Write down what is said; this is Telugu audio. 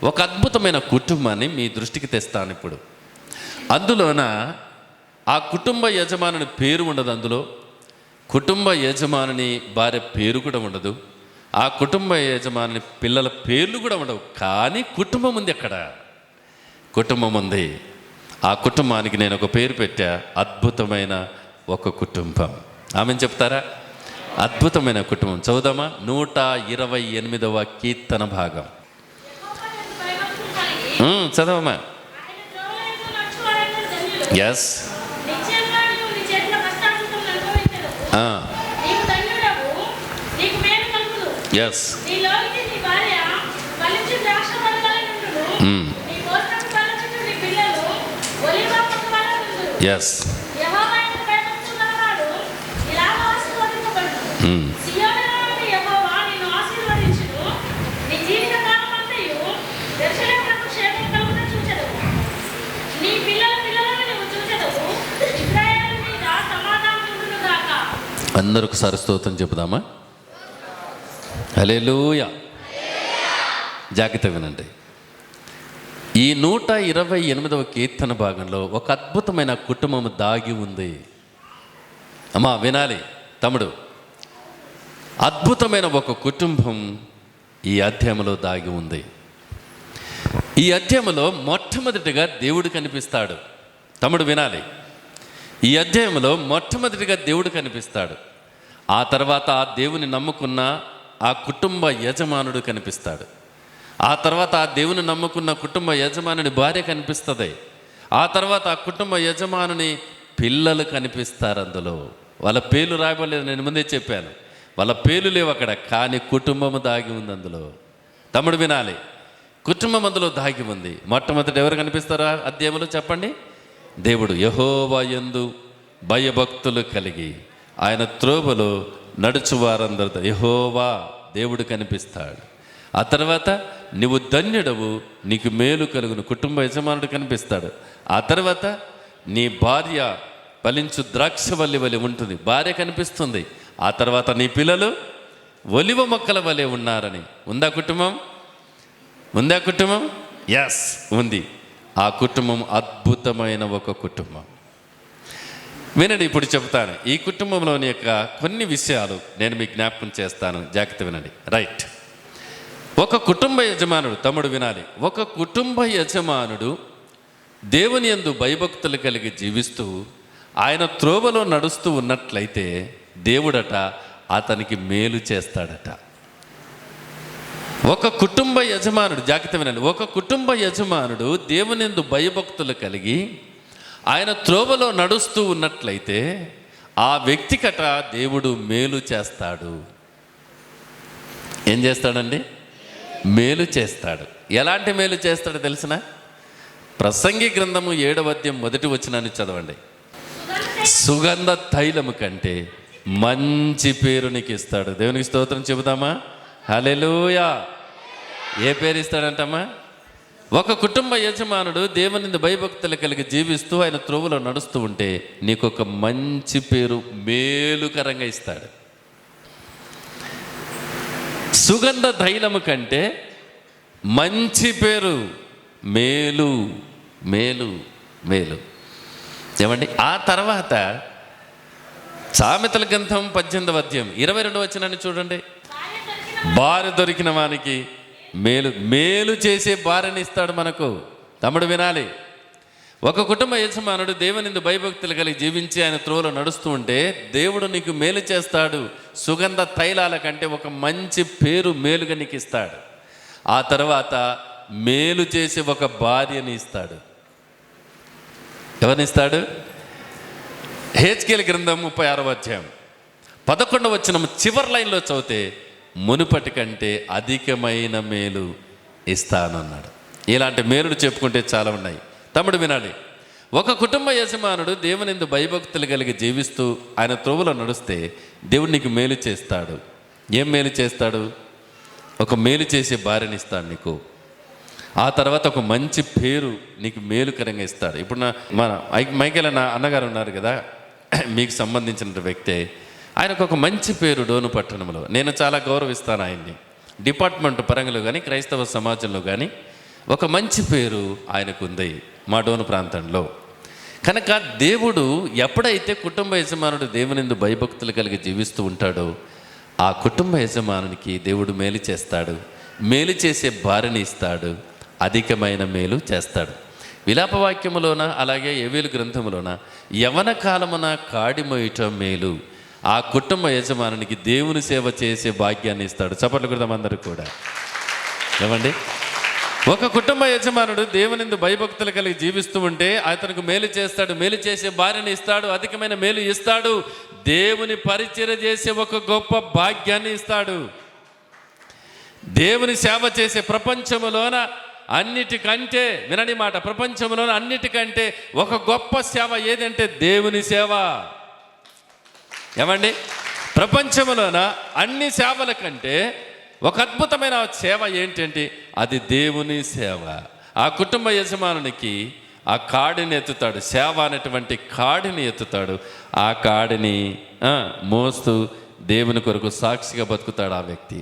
ఒక అద్భుతమైన కుటుంబాన్ని మీ దృష్టికి తెస్తాను ఇప్పుడు. అందులోన ఆ కుటుంబ యజమానుని పేరు ఉండదు, అందులో కుటుంబ యజమానుని భార్య పేరు కూడా ఉండదు, ఆ కుటుంబ యజమానుని పిల్లల పేర్లు కూడా ఉండవు. కానీ కుటుంబం ఉంది, అక్కడ కుటుంబం ఉంది. ఆ కుటుంబానికి నేను ఒక పేరు పెట్టా, అద్భుతమైన ఒక కుటుంబం. ఆమెను చెప్తారా? అద్భుతమైన కుటుంబం. చదువుదామా? 128వ కీర్తన భాగం. చదవమ్మా. ఎస్. ఎస్. ఎస్. అందరూ ఒకసారి స్తోత్రం చెప్పుదామా? హల్లెలూయా. జాగ్రత్త వినండి. ఈ 128వ కీర్తన భాగంలో ఒక అద్భుతమైన కుటుంబం దాగి ఉంది. అమ్మా వినాలి తమ్ముడు. అద్భుతమైన ఒక కుటుంబం ఈ అధ్యాయంలో దాగి ఉంది. ఈ అధ్యాయంలో మొట్టమొదటిగా దేవుడు కనిపిస్తాడు. తమ్ముడు వినాలి. ఈ అధ్యాయంలో మొట్టమొదటిగా దేవుడు కనిపిస్తాడు. ఆ తర్వాత ఆ దేవుని నమ్ముకున్న ఆ కుటుంబ యజమానుడు కనిపిస్తాడు. ఆ తర్వాత ఆ దేవుని నమ్ముకున్న కుటుంబ యజమానుని భార్య కనిపిస్తుంది. ఆ తర్వాత ఆ కుటుంబ యజమానుని పిల్లలు కనిపిస్తారు. అందులో వాళ్ళ పేర్లు రాయబడలేదు, నేను ముందే చెప్పాను. వాళ్ళ పేర్లు లేవు అక్కడ, కానీ కుటుంబము దాగి ఉంది అందులో. తమ్ముడు వినాలి. కుటుంబం అందులో దాగి ఉంది. మొట్టమొదటి ఎవరు కనిపిస్తారా అధ్యాయంలో చెప్పండి? దేవుడు. యెహోవా యందు భయభక్తులు కలిగి ఆయన త్రోవలో నడుచువారందరితో యెహోవా దేవుడు కనిపిస్తాడు. ఆ తర్వాత నువ్వు ధన్యుడవు, నీకు మేలు కలుగును కుటుంబ యజమానుడు కనిపిస్తాడు. ఆ తర్వాత నీ భార్య ఫలించు ద్రాక్షవల్లి వలె ఉంటుంది, భార్య కనిపిస్తుంది. ఆ తర్వాత నీ పిల్లలు ఒలివ మొక్కల వలె ఉన్నారని. ఉందా కుటుంబం? ఉందా కుటుంబం? ఎస్ ఉంది. ఆ కుటుంబం అద్భుతమైన ఒక కుటుంబం. వినండి, ఇప్పుడు చెప్తాను. ఈ కుటుంబంలోని యొక్క కొన్ని విషయాలు నేను మీకు జ్ఞాపకం చేస్తాను, జాగ్రత్త వినండి. రైట్. ఒక కుటుంబ యజమానుడు, తమ్ముడు వినాలి. ఒక కుటుంబ యజమానుడు దేవుని యందు భయభక్తులు కలిగి జీవిస్తూ ఆయన త్రోవలో నడుస్తూ ఉన్నట్లయితే దేవుడట అతనికి మేలు చేస్తాడట. ఒక కుటుంబ యజమానుడు, జాగ్రత్త వినండి, ఒక కుటుంబ యజమానుడు దేవుని యందు భయభక్తులు కలిగి ఆయన త్రోవలో నడుస్తూ ఉన్నట్లయితే ఆ వ్యక్తికట దేవుడు మేలు చేస్తాడు. ఏం చేస్తాడండి? మేలు చేస్తాడు. ఎలాంటి మేలు చేస్తాడో తెలిసిన? ప్రసంగి గ్రంథము 7వ అధ్యాయం 1వ వచనాన్ని చదవండి. సుగంధ తైలము కంటే మంచి పేరు నీకు ఇస్తాడు. దేవునికి స్తోత్రం చెబుదామా? హల్లెలూయా. ఏ పేరు ఇస్తాడంటమ్మా? ఒక కుటుంబ యజమానుడు దేవుని భయభక్తులు కలిగి జీవిస్తూ ఆయన త్రోవలో నడుస్తూ ఉంటే నీకు ఒక మంచి పేరు మేలుకరంగా ఇస్తాడు. సుగంధ తైలము కంటే మంచి పేరు, మేలు మేలు మేలు. ఏమండి? ఆ తర్వాత సామెతల గ్రంథం 18వ అధ్యాయం 22వ వచనాన్ని చూడండి. భార్య దొరికిన వానికి మేలు, మేలు చేసే భార్యని ఇస్తాడు మనకు. తమ్ముడు వినాలి. ఒక కుటుంబ యజమానుడు దేవుని భయభక్తులు కలిగి జీవించి ఆయన త్రోవలో నడుస్తూ ఉంటే దేవుడు నీకు మేలు చేస్తాడు. సుగంధ తైలాల కంటే ఒక మంచి పేరు మేలుగా నీకు ఇస్తాడు. ఆ తర్వాత మేలు చేసే ఒక భార్యని ఇస్తాడు. ఎవరిని ఇస్తాడు? హెజ్కేలు గ్రంథం 36వ అధ్యాయం 11వ వచనం చివరి లైన్లో చదివితే మునుపటి కంటే అధికమైన మేలు ఇస్తానన్నాడు. ఇలాంటి మేలుడు చెప్పుకుంటే చాలా ఉన్నాయి. తమ్ముడు వినాలి. ఒక కుటుంబ యజమానుడు దేవుని యందు భయభక్తులు కలిగి జీవిస్తూ ఆయన త్రోవలో నడుస్తే దేవుడు నీకు మేలు చేస్తాడు. ఏం మేలు చేస్తాడు? ఒక మేలు చేసే భార్యని ఇస్తాడు నీకు. ఆ తర్వాత ఒక మంచి పేరు నీకు మేలుకరంగా ఇస్తాడు. ఇప్పుడు మన మైకేల్ అన్నగారు ఉన్నారు కదా, మీకు సంబంధించిన వ్యక్తే. ఆయనకు ఒక మంచి పేరు డోను పట్టణంలో. నేను చాలా గౌరవిస్తాను ఆయన్ని. డిపార్ట్మెంట్ పరంగా కానీ క్రైస్తవ సమాజంలో కానీ ఒక మంచి పేరు ఆయనకుంది మా డోను ప్రాంతంలో. కనుక దేవుడు ఎప్పుడైతే కుటుంబ యజమానుడు దేవునిందు భయభక్తులు కలిగి జీవిస్తూ ఉంటాడో ఆ కుటుంబ యజమానునికి దేవుడు మేలు చేస్తాడు, మేలు చేసే భార్యని ఇస్తాడు, అధికమైన మేలు చేస్తాడు. విలాపవాక్యములోన అలాగే యోవేలు గ్రంథములోన యవన కాలమున కాడి మోయటం మేలు, ఆ కుటుంబ యజమానునికి దేవుని సేవ చేసే భాగ్యాన్ని ఇస్తాడు. చప్పట్లు కొడదాం అందరూ కూడా. ఏమండి, ఒక కుటుంబ యజమానుడు దేవునిందు భయభక్తులు కలిగి జీవిస్తూ ఉంటే అతనికి మేలు చేస్తాడు, మేలు చేసే భార్యని ఇస్తాడు, అధికమైన మేలు ఇస్తాడు, దేవుని పరిచర్య చేసే ఒక గొప్ప భాగ్యాన్ని ఇస్తాడు. దేవుని సేవ చేసే ప్రపంచములోన అన్నిటికంటే, వినని మాట, ప్రపంచంలోన అన్నిటికంటే ఒక గొప్ప సేవ ఏదంటే దేవుని సేవ. ఏమండి, ప్రపంచంలోన అన్ని సేవల కంటే ఒక అద్భుతమైన సేవ ఏంటంటే అది దేవుని సేవ. ఆ కుటుంబ యజమానునికి ఆ కాడిని ఎత్తుతాడు, సేవ అనేటువంటి కాడిని ఎత్తుతాడు. ఆ కాడిని మోస్తూ దేవుని కొరకు సాక్షిగా బతుకుతాడు ఆ వ్యక్తి.